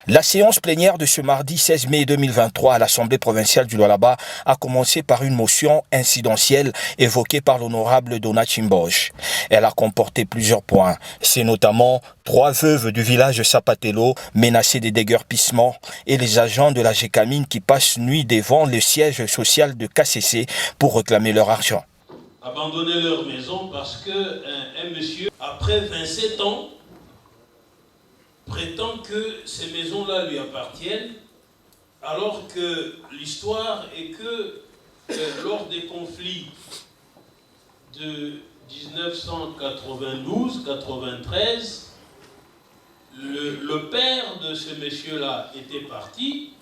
La séance plénière de ce mardi 16 mai 2023 à l'Assemblée provinciale du Lualaba a commencé par une motion incidentielle évoquée par l'honorable Donat Chimboche. Elle a comporté plusieurs points. C'est notamment 3 veuves du village Sapatelo menacées de déguerpissement et les agents de la GECAMIN qui passent nuit devant le siège social de KCC pour réclamer leur argent. Abandonner leur maison parce qu'un monsieur, après 27 ans, prétend que ces maisons-là lui appartiennent, alors que l'histoire est que lors des conflits de 1992-93, le père de ce monsieur-là était parti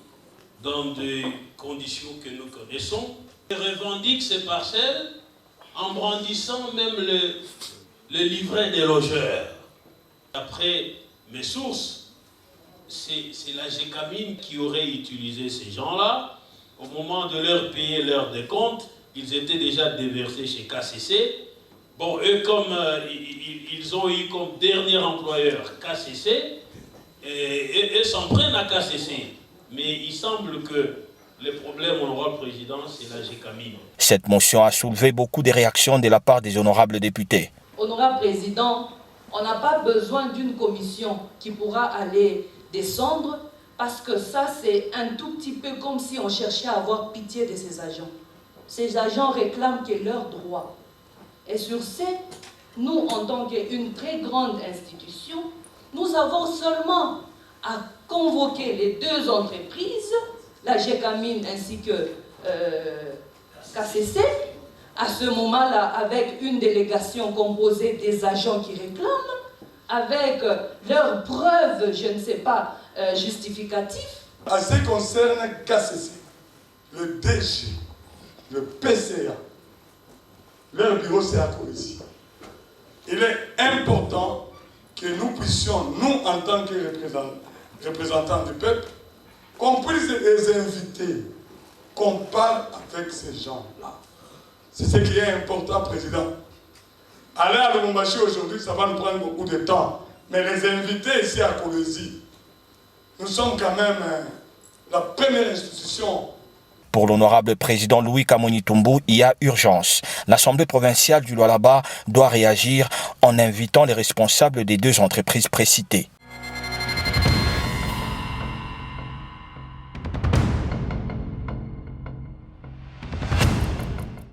dans des conditions que nous connaissons. Il revendique ces parcelles en brandissant même le livret des logeurs. Après mes sources, c'est la GECAMIN qui aurait utilisé ces gens-là. Au moment de leur payer leur décompte, ils étaient déjà déversés chez KCC. Bon, eux, comme ils ont eu comme dernier employeur KCC, et s'en prennent à KCC. Mais il semble que le problème, honorable président, c'est la GECAMIN. Cette motion a soulevé beaucoup de réactions de la part des honorables députés. Honorable président, on n'a pas besoin d'une commission qui pourra aller descendre parce que ça, c'est un tout petit peu comme si on cherchait à avoir pitié de ces agents. Ces agents réclament que leur droit. Et sur ce, nous, en tant qu'une très grande institution, nous avons seulement à convoquer les deux entreprises, la GECAMIN ainsi que KCC, à ce moment-là, avec une délégation composée des agents qui réclament, avec leurs preuves, je ne sais pas, justificatives. En ce qui concerne KCC, le DG, le PCA, leur bureau c'est à Corésie. Il est important que nous puissions, nous en tant que représentants du peuple, qu'on puisse les inviter, qu'on parle avec ces gens-là. C'est ce qui est important, Président. Aller à Lubumbashi aujourd'hui, ça va nous prendre beaucoup de temps. Mais les invités ici à Corésie, nous sommes quand même la première institution. Pour l'honorable président Louis Kamonitumbu, il y a urgence. L'Assemblée provinciale du Lualaba doit réagir en invitant les responsables des deux entreprises précitées.